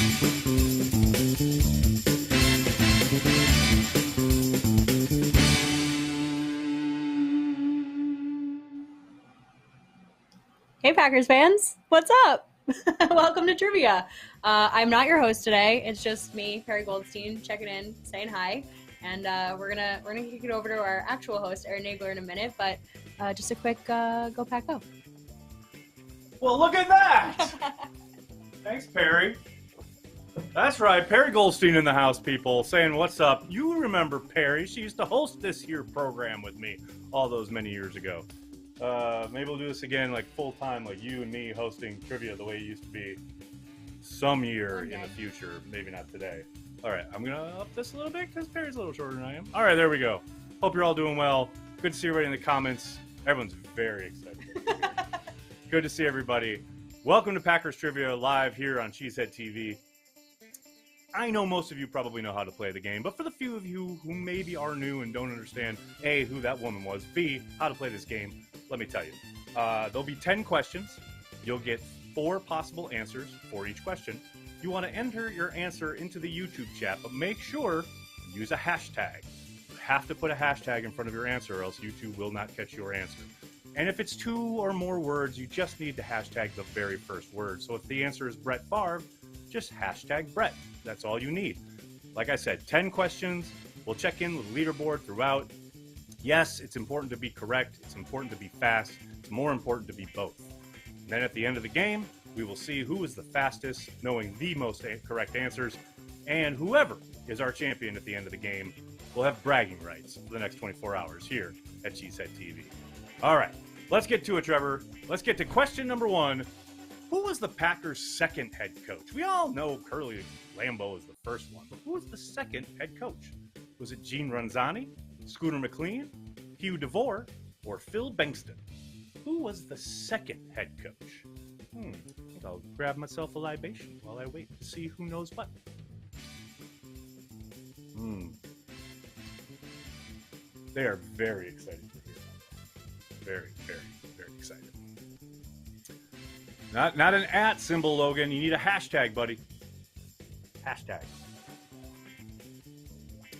Hey, Packers fans, what's up? Welcome to Trivia. I'm not your host today. It's just me, Perry Goldstein, checking in, saying hi, and we're gonna kick it over to our actual host, Aaron Nagler, in a minute. But just a quick go Pack Go. Well, look at that! Thanks, Perry. That's right, Perry Goldstein in the house, people, saying what's up. You remember Perry? She used to host this here program with me all those many years ago. Maybe we'll do this again, like full-time, like you and me hosting trivia the way it used to be some year in the future. Maybe not today. All right, I'm going to up this a little bit because Perry's a little shorter than I am. All right, there we go. Hope you're all doing well. Good to see everybody in the comments. Everyone's very excited. Good to see everybody. Welcome to Packers Trivia live here on CheeseheadTV. I know most of you probably know how to play the game, but for the few of you who maybe are new and don't understand, A, who that woman was, B, how to play this game, let me tell you. There'll be 10 questions. You'll get 4 possible answers for each question. You want to enter your answer into the YouTube chat, but make sure you use a hashtag. You have to put a hashtag in front of your answer, or else YouTube will not catch your answer. And if it's 2 or more words, you just need to hashtag the very first word. So if the answer is Brett Favre, just hashtag Brett. That's all you need. Like I said, 10 questions. We'll check in with the leaderboard throughout. Yes, it's important to be correct. It's important to be fast. It's more important to be both. And then at the end of the game, we will see who is the fastest, knowing the most correct answers. And whoever is our champion at the end of the game will have bragging rights for the next 24 hours here at CheeseheadTV. All right, let's get to it, Trevor. Let's get to question number 1. Who was the Packers' second head coach? We all know Curly Lambeau is the first one, but who was the second head coach? Was it Gene Ronzani, Scooter McLean, Hugh DeVore, or Phil Bengtson? Who was the second head coach? I'll grab myself a libation while I wait to see who knows what. They are very excited to hear that. Very, very, very excited. Not an @ symbol, Logan. You need a hashtag, buddy. Hashtag.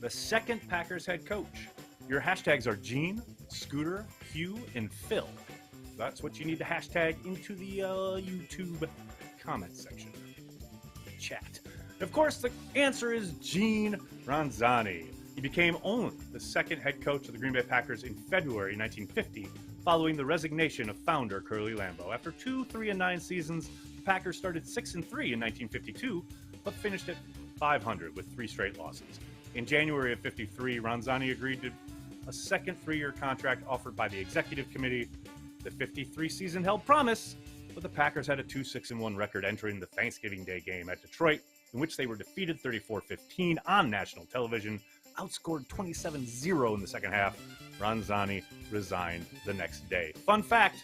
The second Packers head coach. Your hashtags are Gene, Scooter, Hugh, and Phil. That's what you need to hashtag into the YouTube comment section. Chat. Of course, the answer is Gene Ronzani. He became only the second head coach of the Green Bay Packers in February 1950, following the resignation of founder Curly Lambeau. After 2 3-9 seasons, the Packers started 6-3 in 1952, but finished at .500 with 3 straight losses. In January of '53, Ronzani agreed to a second 3-year contract offered by the executive committee. The '53 season held promise, but the Packers had a 2-6-1 record entering the Thanksgiving Day game at Detroit, in which they were defeated 34-15 on national television, outscored 27-0 in the second half. Ronzani resigned the next day. Fun fact,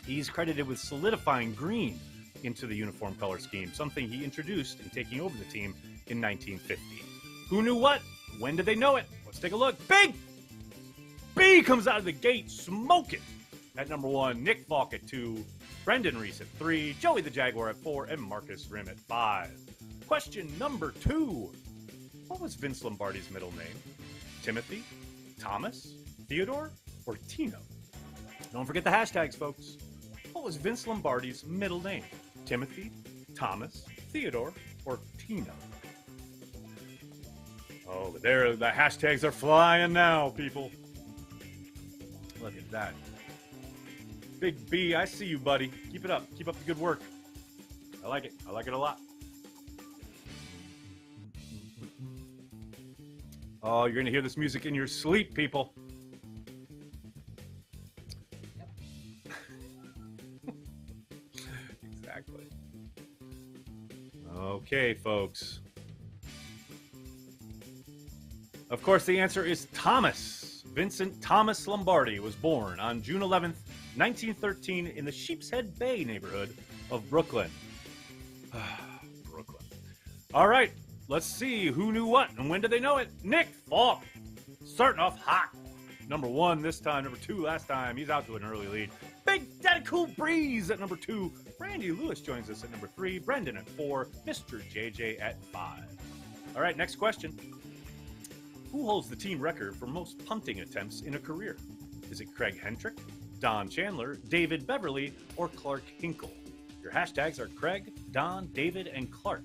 he's credited with solidifying green into the uniform color scheme, something he introduced in taking over the team in 1950. Who knew what? When did they know it? Let's take a look. Big B comes out of the gate smoking at number 1, Nick Falk at 2, Brendan Reese at 3, Joey the Jaguar at 4, and Marcus Rim at 5. Question number 2. What was Vince Lombardi's middle name? Timothy, Thomas, Theodore, or Tino? Don't forget the hashtags, folks. What was Vince Lombardi's middle name? Timothy, Thomas, Theodore, or Tino? Oh, there, the hashtags are flying now, people. Look at that. Big B, I see you, buddy. Keep it up. Keep up the good work. I like it. I like it a lot. Oh, you're going to hear this music in your sleep, people. Exactly. Okay, folks. Of course, the answer is Thomas. Vincent Thomas Lombardi was born on June 11th, 1913 in the Sheepshead Bay neighborhood of Brooklyn. Brooklyn. All right, let's see who knew what and when did they know it. Nick Falk, starting off hot. Number 1 this time, number 2 last time. He's out to an early lead. Big Daddy Cool Breeze at number 2, Brandy Lewis joins us at number 3. Brendan at 4. Mr. JJ at 5. All right, next question. Who holds the team record for most punting attempts in a career? Is it Craig Hendrick, Don Chandler, David Beverly, or Clark Hinkle? Your hashtags are Craig, Don, David, and Clark.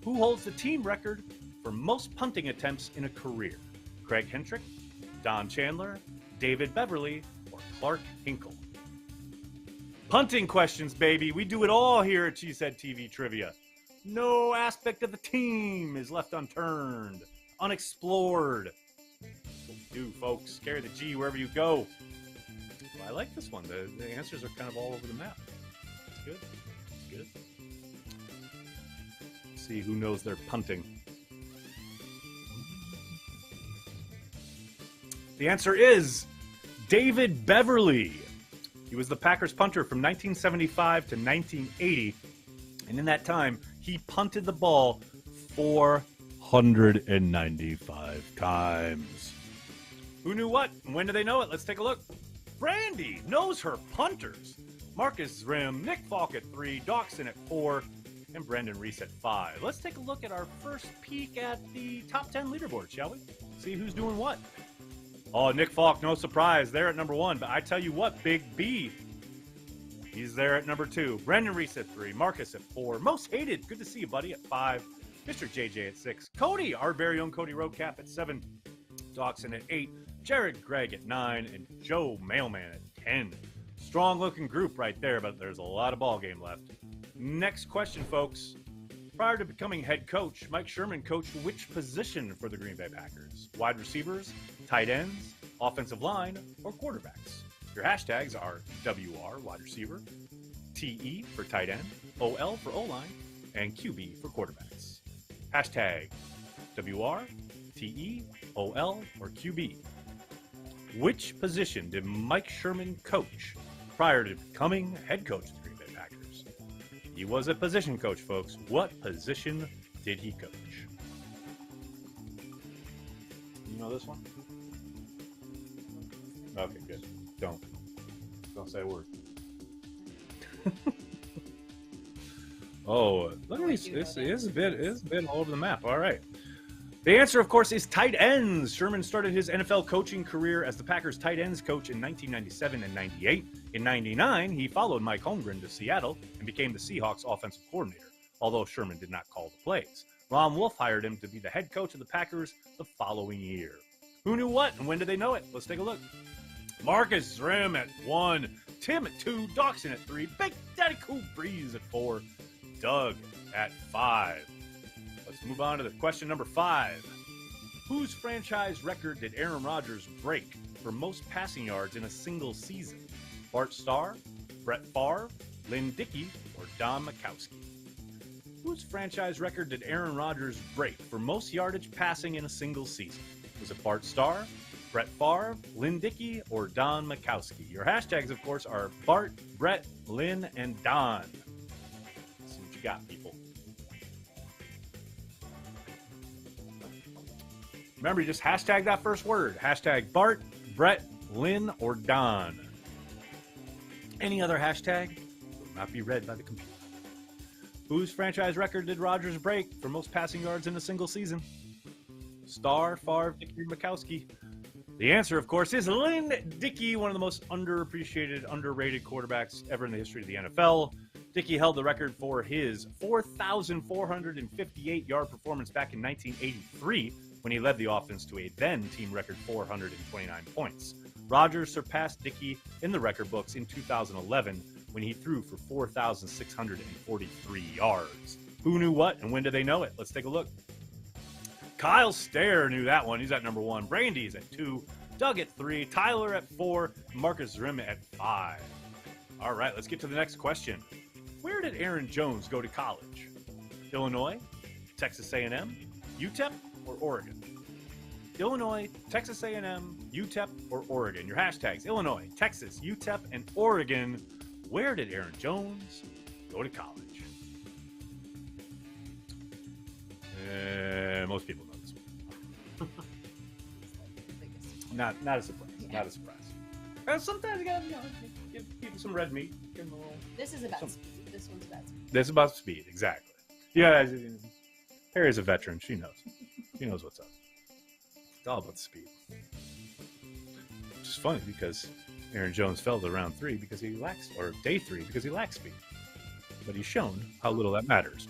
Who holds the team record for most punting attempts in a career? Craig Hendrick, Don Chandler, David Beverly, or Clark Hinkle? Punting questions, baby. We do it all here at CheeseheadTV Trivia. No aspect of the team is left unturned, unexplored. That's what we do, folks. Carry the G wherever you go. Well, I like this one. The answers are kind of all over the map. It's good. It's good. Let's see who knows their punting. The answer is David Beverly. He was the Packers punter from 1975 to 1980, and in that time, he punted the ball 495 times. Who knew what? And when do they know it? Let's take a look. Brandy knows her punters. Marcus Rim, Nick Falk at 3, Dawson at 4, and Brendan Reese at 5. Let's take a look at our first peek at the top 10 leaderboard, shall we? See who's doing what. Oh, Nick Falk, no surprise, there at number 1. But I tell you what, Big B, he's there at number 2. Brendan Reese at 3. Marcus at 4. Most hated, good to see you, buddy, at 5. Mr. JJ at 6. Cody, our very own Cody Roadcap at 7. Dawson at 8. Jared Gregg at 9. And Joe Mailman at 10. Strong-looking group right there, but there's a lot of ball game left. Next question, folks. Prior to becoming head coach, Mike Sherman coached which position for the Green Bay Packers? Wide receivers, tight ends, offensive line, or quarterbacks? Your hashtags are WR, wide receiver, TE for tight end, OL for O-line, and QB for quarterbacks. Hashtag WR, TE, OL, or QB. Which position did Mike Sherman coach prior to becoming head coach of the Green Bay Packers? He was a position coach, folks. What position did he coach? You know this one? Okay, good. Don't say a word. Oh, look at these. This is a bit all over the map. All right. The answer, of course, is tight ends. Sherman started his NFL coaching career as the Packers tight ends coach in 1997 and 98. In 99, he followed Mike Holmgren to Seattle and became the Seahawks offensive coordinator, although Sherman did not call the plays. Ron Wolf hired him to be the head coach of the Packers the following year. Who knew what, and when did they know it? Let's take a look. Marcus Rim at 1, Tim at 2, Dawson at 3, Big Daddy Cool Breeze at 4, Doug at 5. Let's move on to the question number 5. Whose franchise record did Aaron Rodgers break for most passing yards in a single season? Bart Starr, Brett Favre, Lynn Dickey, or Don Majkowski? Whose franchise record did Aaron Rodgers break for most yardage passing in a single season? Was it Bart Starr, Brett Favre, Lynn Dickey, or Don Majkowski? Your hashtags, of course, are Bart, Brett, Lynn, and Don. Let's see what you got, people. Remember, you just hashtag that first word. Hashtag Bart, Brett, Lynn, or Don. Any other hashtag will not be read by the computer. Whose franchise record did Rodgers break for most passing yards in a single season? Starr, Favre, Dickey, or Majkowski? The answer, of course, is Lynn Dickey, one of the most underappreciated, underrated quarterbacks ever in the history of the NFL. Dickey held the record for his 4,458-yard performance back in 1983 when he led the offense to a then-team record 429 points. Rodgers surpassed Dickey in the record books in 2011 when he threw for 4,643 yards. Who knew what, and when did they know it? Let's take a look. Kyle Stair knew that one. He's at number 1. Brandy's at 2. Doug at 3. Tyler at 4. Marcus Rim at 5. All right, let's get to the next question. Where did Aaron Jones go to college? Illinois, Texas A&M, UTEP, or Oregon? Illinois, Texas A&M, UTEP, or Oregon? Your hashtags: Illinois, Texas, UTEP, and Oregon. Where did Aaron Jones go to college? Most people know this one. Not a surprise. Yeah. Not a surprise. Sometimes you gotta give people some red meat. Give them a little, this is about speed. This This one's about speed. This is about speed, exactly. Yeah, Perry's a veteran. She knows. She knows what's up. It's all about speed. Which is funny because Aaron Jones fell to round 3 because he lacks, or day 3 because he lacks speed. But he's shown how little that matters.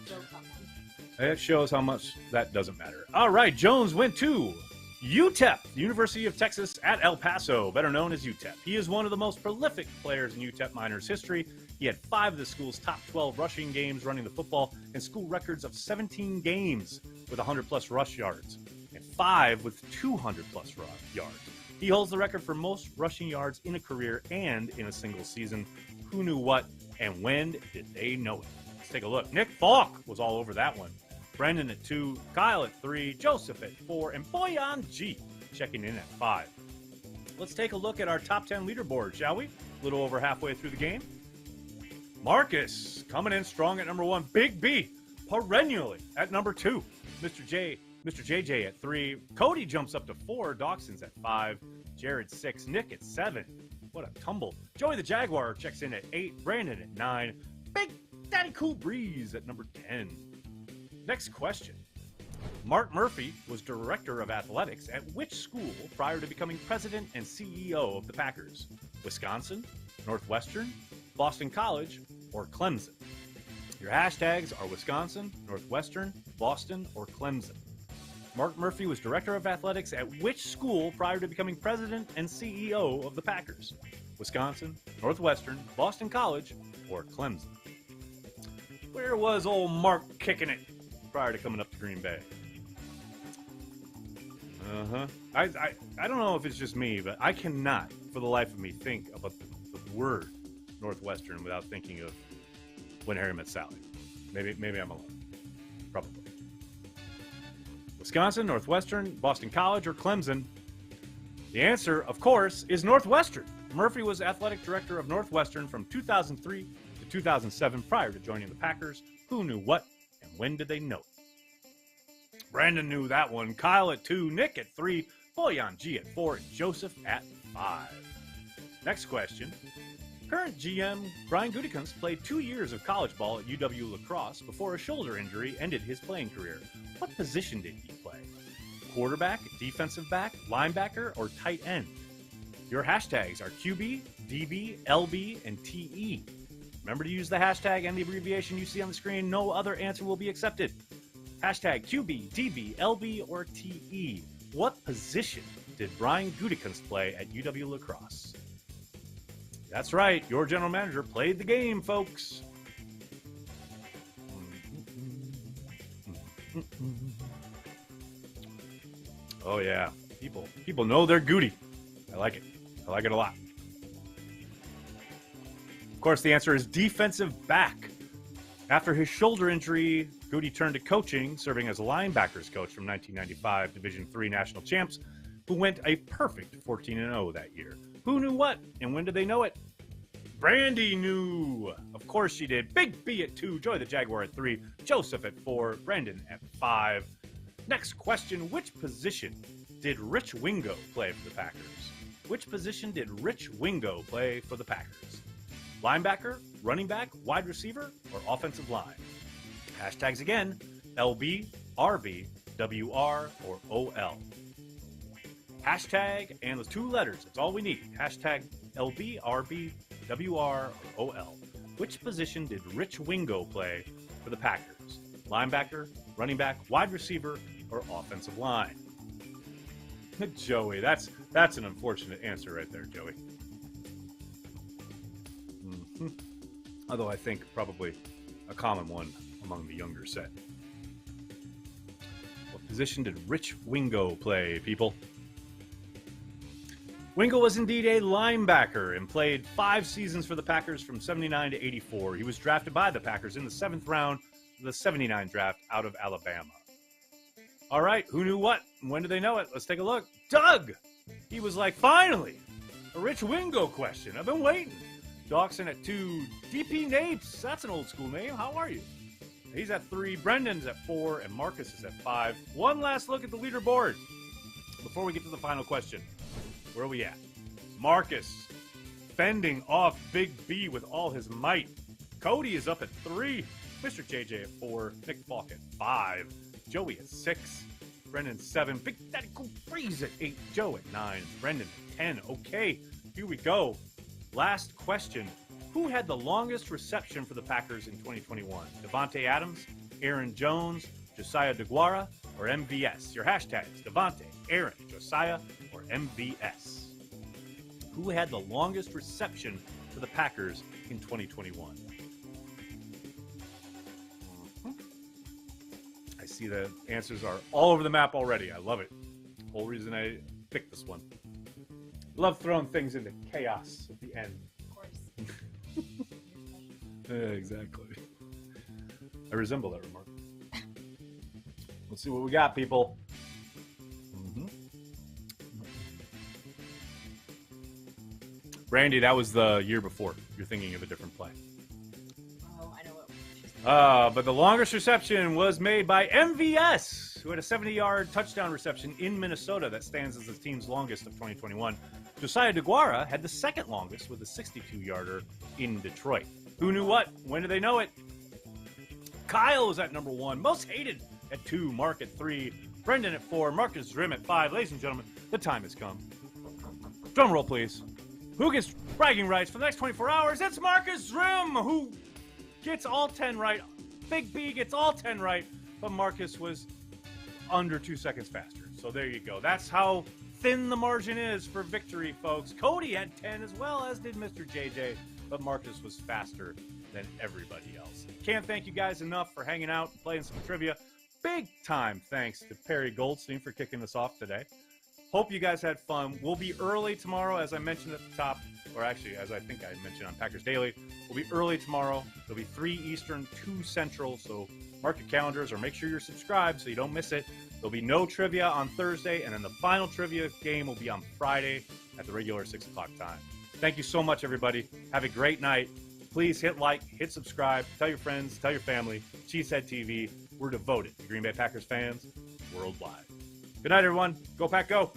It shows how much that doesn't matter. All right, Jones went to UTEP, the University of Texas at El Paso, better known as UTEP. He is one of the most prolific players in UTEP Miners history. He had 5 of the school's top 12 rushing games running the football and school records of 17 games with 100-plus rush yards and 5 with 200-plus yards. He holds the record for most rushing yards in a career and in a single season. Who knew what and when did they know it? Let's take a look. Nick Falk was all over that one. Brendan at 2, Kyle at 3, Joseph at 4, and Boyan G checking in at 5. Let's take a look at our top 10 leaderboard, shall we? A little over halfway through the game. Marcus coming in strong at number 1. Big B perennially at number 2. Mr. JJ at 3. Cody jumps up to 4. Dawson's at 5. Jared 6. Nick at 7. What a tumble. Joey the Jaguar checks in at 8. Brandon at 9. Big Daddy Cool Breeze at number 10. Next question. Mark Murphy was director of athletics at which school prior to becoming president and CEO of the Packers? Wisconsin, Northwestern, Boston College, or Clemson? Your hashtags are Wisconsin, Northwestern, Boston, or Clemson. Mark Murphy was director of athletics at which school prior to becoming president and CEO of the Packers? Wisconsin, Northwestern, Boston College, or Clemson? Where was old Mark kicking it prior to coming up to Green Bay? I don't know if it's just me, but I cannot, for the life of me, think about the word Northwestern without thinking of When Harry Met Sally. Maybe I'm alone. Probably. Wisconsin, Northwestern, Boston College, or Clemson? The answer, of course, is Northwestern. Murphy was athletic director of Northwestern from 2003 to 2007 prior to joining the Packers. Who knew what and when did they know it? Brandon knew that one. Kyle at 2, Nick at 3, Boyan G at 4, and Joseph at 5. Next question. Current GM Brian Gutekunst played 2 years of college ball at UW La Crosse before a shoulder injury ended his playing career. What position did he play? Quarterback, defensive back, linebacker, or tight end? Your hashtags are QB, DB, LB, and TE. Remember to use the hashtag and the abbreviation you see on the screen. No other answer will be accepted. Hashtag QB, DB, LB, or TE. What position did Brian Gutekunst play at UW La Crosse? That's right, your general manager played the game, folks. Oh yeah, people know their Goody. I like it. I like it a lot. Of course, the answer is defensive back. After his shoulder injury, Goody turned to coaching, serving as a linebackers coach from 1995 Division III national champs, who went a perfect 14-0 that year. Who knew what, and when did they know it? Brandy knew. Of course she did. Big B at 2, Joy the Jaguar at 3, Joseph at 4, Brandon at 5. Next question, which position did Rich Wingo play for the Packers? Which position did Rich Wingo play for the Packers? Linebacker, running back, wide receiver, or offensive line? Hashtags again, LB, RB, WR, or OL. Hashtag and those 2 letters, that's all we need. Hashtag LB, RB, WR, or OL. Which position did Rich Wingo play for the Packers? Linebacker, running back, wide receiver, or offensive line? Joey, that's an unfortunate answer right there, Joey. Although I think probably a common one among the younger set. What position did Rich Wingo play, people? Wingo was indeed a linebacker and played 5 seasons for the Packers from 79 to 84. He was drafted by the Packers in the 7th round of the 79 draft out of Alabama. All right, who knew what? When did they know it? Let's take a look. Doug! He was like, finally! A Rich Wingo question. I've been waiting. Dawson at 2. DP Napes. That's an old school name. How are you? He's at 3. Brendan's at 4. And Marcus is at 5. One last look at the leaderboard before we get to the final question. Where are we at? Marcus fending off Big B with all his might. Cody is up at 3. Mr. JJ at 4. Nick Falk at 5. Joey at 6. Brendan 7. Big Daddy Cool Breeze at 8. Joe at 9. Brendan at 10. Okay, here we go. Last question. Who had the longest reception for the Packers in 2021? Devontae Adams, Aaron Jones, Josiah DeGuara, or MVS? Your hashtags, Devontae, Aaron, Josiah, or MVS. Who had the longest reception for the Packers in 2021? I see the answers are all over the map already. I love it. Whole reason I picked this one. Love throwing things into chaos at the end. Of course. Exactly. I resemble that remark. Let's see what we got, people. Randy, that was the year before. You're thinking of a different play. Oh, I know what. But the longest reception was made by MVS, who had a 70-yard touchdown reception in Minnesota that stands as the team's longest of 2021. Josiah DeGuara had the second longest with a 62-yarder in Detroit. Who knew what? When did they know it? Kyle was at number 1. Most hated at 2. Mark at 3. Brendan at 4. Marcus Grimm at 5. Ladies and gentlemen, the time has come. Drum roll, please. Who gets bragging rights for the next 24 hours? It's Marcus Grimm, who gets all 10 right. Big B gets all 10 right, but Marcus was under 2 seconds faster. So there you go. That's how thin the margin is for victory, folks. Cody had 10 as well, as did Mr. JJ, but Marcus was faster than everybody else. Can't thank you guys enough for hanging out and playing some trivia. Big time thanks to Perry Goldstein for kicking us off today. Hope you guys had fun. We'll be early tomorrow, as I mentioned at the top, or actually, as I think I mentioned on Packers Daily. We'll be early tomorrow. It'll be 3 Eastern, 2 Central, so mark your calendars or make sure you're subscribed so you don't miss it. There'll be no trivia on Thursday, and then the final trivia game will be on Friday at the regular 6 o'clock time. Thank you so much, everybody. Have a great night. Please hit like, hit subscribe, tell your friends, tell your family. CheeseheadTV, we're devoted to Green Bay Packers fans worldwide. Good night, everyone. Go Pack, go.